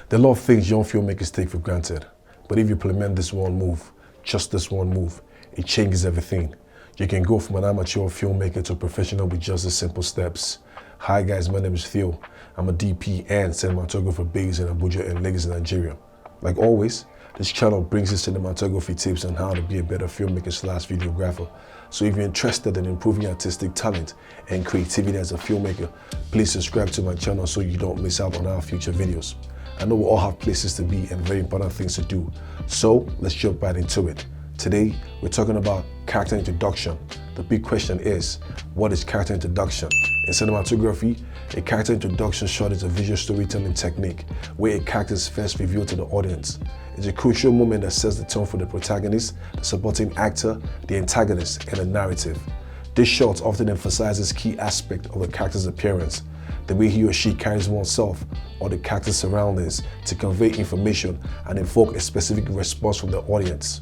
There are a lot of things young filmmakers take for granted, but if you implement this one move, just this one move, it changes everything. You can go from an amateur filmmaker to a professional with just the simple steps. Hi guys, my name is Theo. I'm a DP and cinematographer based in Abuja and Lagos, Nigeria. Like always, this channel brings you cinematography tips on how to be a better filmmaker/videographer. So if you're interested in improving artistic talent and creativity as a filmmaker, please subscribe to my channel so you don't miss out on our future videos. I know we all have places to be and very important things to do. So let's jump right into it. Today, we're talking about character introduction. The big question is, what is character introduction? In cinematography, a character introduction shot is a visual storytelling technique where a character is first revealed to the audience. It's a crucial moment that sets the tone for the protagonist, the supporting actor, the antagonist, and the narrative. This shot often emphasizes key aspects of the character's appearance, the way he or she carries oneself, or the character's surroundings to convey information and evoke a specific response from the audience.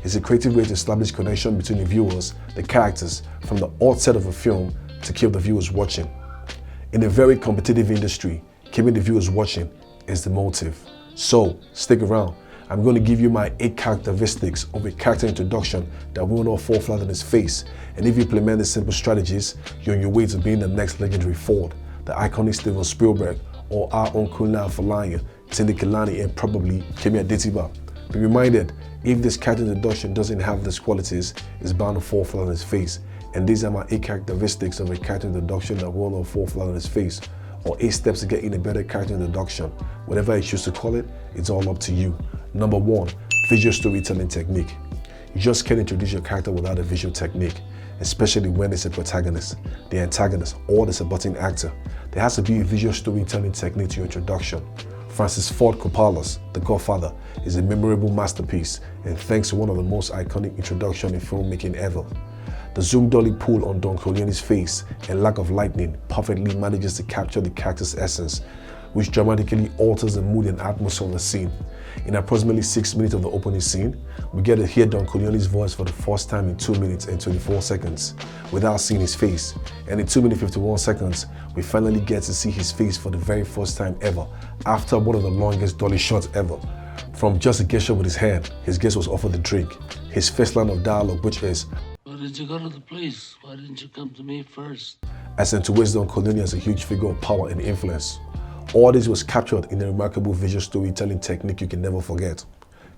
It's a creative way to establish connection between the viewers, the characters, from the outset of a film to keep the viewers watching. In a very competitive industry, keeping the viewers watching is the motive. So, stick around. I'm going to give you my 8 characteristics of a character introduction that will not fall flat on its face. And if you implement these simple strategies, you're on your way to being the next legendary Ford, the iconic Steven Spielberg, or our own Kunal Falanya, Tindy Kelani, and probably Kemi Adetiba. Be reminded, if this character introduction doesn't have these qualities, it's bound to fall flat on its face. And these are my 8 characteristics of a character introduction that will not fall flat on its face, or 8 steps to getting a better character introduction. Whatever you choose to call it, it's all up to you. Number 1, visual storytelling technique. You just can't introduce your character without a visual technique, especially when it's a protagonist, the antagonist, or the supporting actor. There has to be a visual storytelling technique to your introduction. Francis Ford Coppola's The Godfather is a memorable masterpiece and thanks to one of the most iconic introductions in filmmaking ever. The zoom dolly pull on Don Corleone's face and lack of lighting perfectly manages to capture the character's essence, which dramatically alters the mood and atmosphere of the scene. In approximately 6 minutes of the opening scene, we get to hear Don Corleone's voice for the first time in 2 minutes and 24 seconds without seeing his face. And in 2 minutes 51 seconds, we finally get to see his face for the very first time ever, after one of the longest dolly shots ever. From just a gesture with his hand, his guest was offered the drink. His first line of dialogue, which is, "Why did you go to the police? Why didn't you come to me first?" accentuates Don Corleone as a huge figure of power and influence. All this was captured in a remarkable visual storytelling technique you can never forget,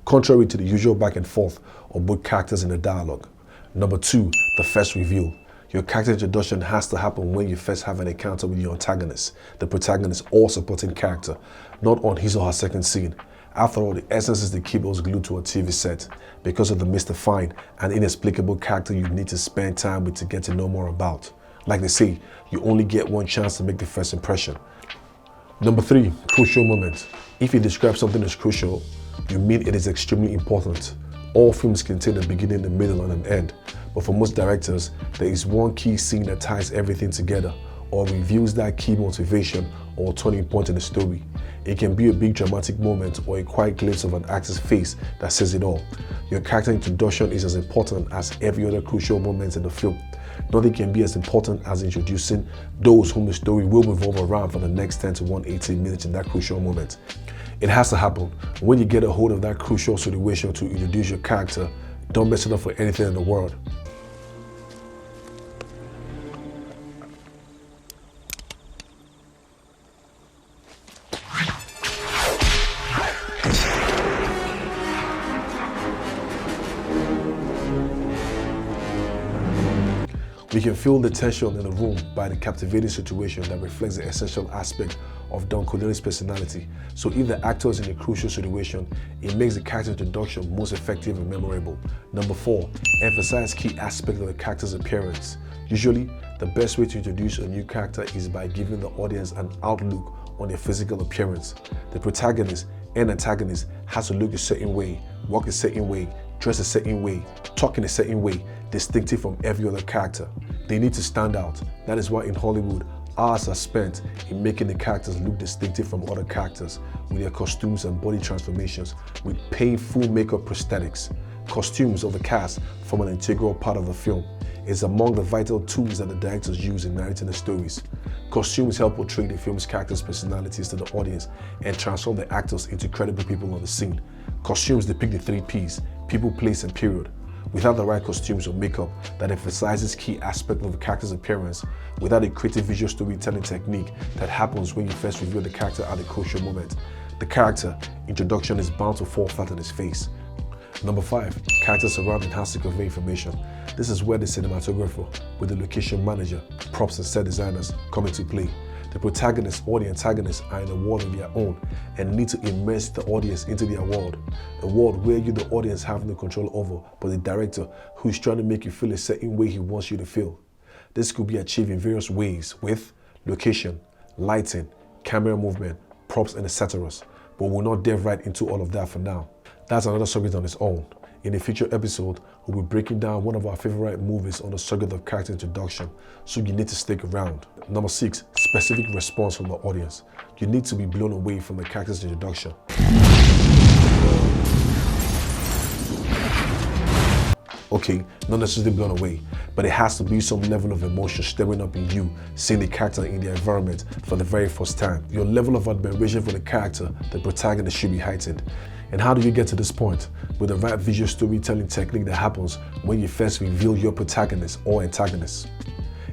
contrary to the usual back and forth of both characters in the dialogue. Number 2, the first reveal. Your character introduction has to happen when you first have an encounter with your antagonist, the protagonist or supporting character, not on his or her second scene. After all, the essence is the keyboards glued to a TV set because of the mystifying and inexplicable character you need to spend time with to get to know more about. Like they say, you only get one chance to make the first impression. Number 3, crucial moment. If you describe something as crucial, you mean it is extremely important. All films contain a beginning, a middle, and an end. But for most directors, there is one key scene that ties everything together or reveals that key motivation or turning point in the story. It can be a big dramatic moment or a quiet glimpse of an actor's face that says it all. Your character introduction is as important as every other crucial moment in the film. Nothing can be as important as introducing those whom the story will revolve around for the next 10 to 180 minutes in that crucial moment. It has to happen. When you get a hold of that crucial situation to introduce your character, don't mess it up for anything in the world. We can feel the tension in the room by the captivating situation that reflects the essential aspect of Don Corleone's personality. So if the actor is in a crucial situation, it makes the character introduction most effective and memorable. Number 4, emphasize key aspects of the character's appearance. Usually, the best way to introduce a new character is by giving the audience an outlook on their physical appearance. The protagonist and antagonist has to look a certain way, walk a certain way, dress a certain way, talk in a certain way, distinctive from every other character. They need to stand out. That is why in Hollywood, hours are spent in making the characters look distinctive from other characters with their costumes and body transformations with painful makeup prosthetics. Costumes of the cast form an integral part of the film. It's among the vital tools that the directors use in narrating the stories. Costumes help portray the film's characters' personalities to the audience and transform the actors into credible people on the scene. Costumes depict the 3 Ps: people, place, and period. Without the right costumes or makeup that emphasizes key aspects of a character's appearance, without a creative visual storytelling technique that happens when you first reveal the character at a crucial moment, the character introduction is bound to fall flat on its face. Number 5, characters surrounding has to convey information. This is where the cinematographer, with the location manager, props and set designers come into play. The protagonist or the antagonist are in a world of their own and need to immerse the audience into their world. A world where you, the audience, have no control over, but the director, who is trying to make you feel a certain way he wants you to feel. This could be achieved in various ways with location, lighting, camera movement, props, and etc. But we'll not delve right into all of that for now. That's another subject on its own. In a future episode, we'll be breaking down one of our favorite movies on the subject of character introduction, so you need to stick around. Number 6, specific response from the audience. You need to be blown away from the character's introduction. Okay, not necessarily blown away, but it has to be some level of emotion stirring up in you, seeing the character in the environment for the very first time. Your level of admiration for the character, the protagonist, should be heightened. And how do you get to this point? With the right visual storytelling technique that happens when you first reveal your protagonist or antagonist.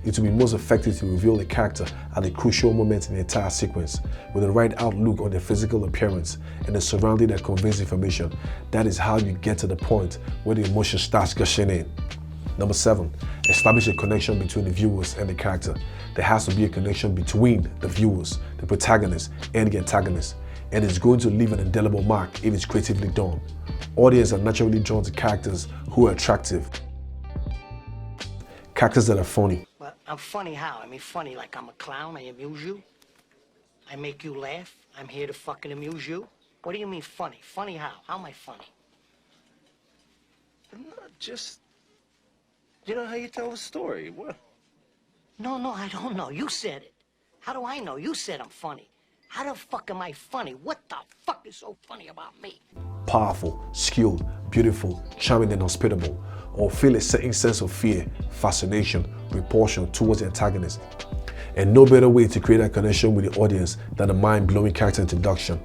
It will be most effective to reveal the character at a crucial moment in the entire sequence, with the right outlook on their physical appearance and the surrounding that conveys information. That is how you get to the point where the emotion starts gushing in. Number 7, establish a connection between the viewers and the character. There has to be a connection between the viewers, the protagonist, and the antagonist, and it's going to leave an indelible mark if it's creatively done. Audiences are naturally drawn to characters who are attractive, characters that are funny. Well, I'm funny how? I mean, funny like I'm a clown, I amuse you. I make you laugh. I'm here to fucking amuse you. What do you mean funny? Funny how? How am I funny? Just, you know how you tell a story. What? No, I don't know. You said it. How do I know? You said I'm funny. How the fuck am I funny? What the fuck is so funny about me? Powerful, skilled, beautiful, charming, and hospitable, or feel a certain sense of fear, fascination, repulsion towards the antagonist. And no better way to create a connection with the audience than a mind-blowing character introduction.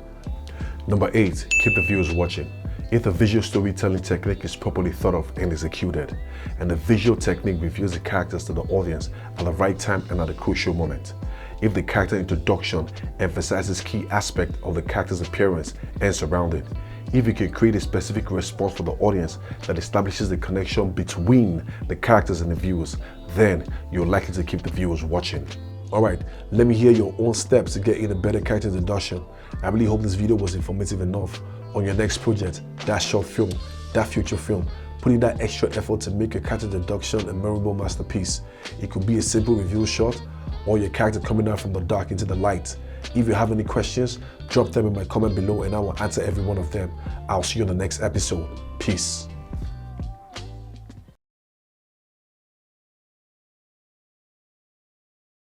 Number 8, keep the viewers watching. If the visual storytelling technique is properly thought of and executed, and the visual technique reveals the characters to the audience at the right time and at a crucial moment, if the character introduction emphasizes key aspect of the character's appearance and surrounding, if you can create a specific response for the audience that establishes the connection between the characters and the viewers, then you're likely to keep the viewers watching. Alright, let me hear your own steps to get in a better character introduction. I really hope this video was informative enough. On your next project, that short film, that future film, put in that extra effort to make your character introduction a memorable masterpiece. It could be a simple reveal shot, or your character coming out from the dark into the light. If you have any questions, drop them in my comment below and I will answer every one of them. I'll see you on the next episode. Peace.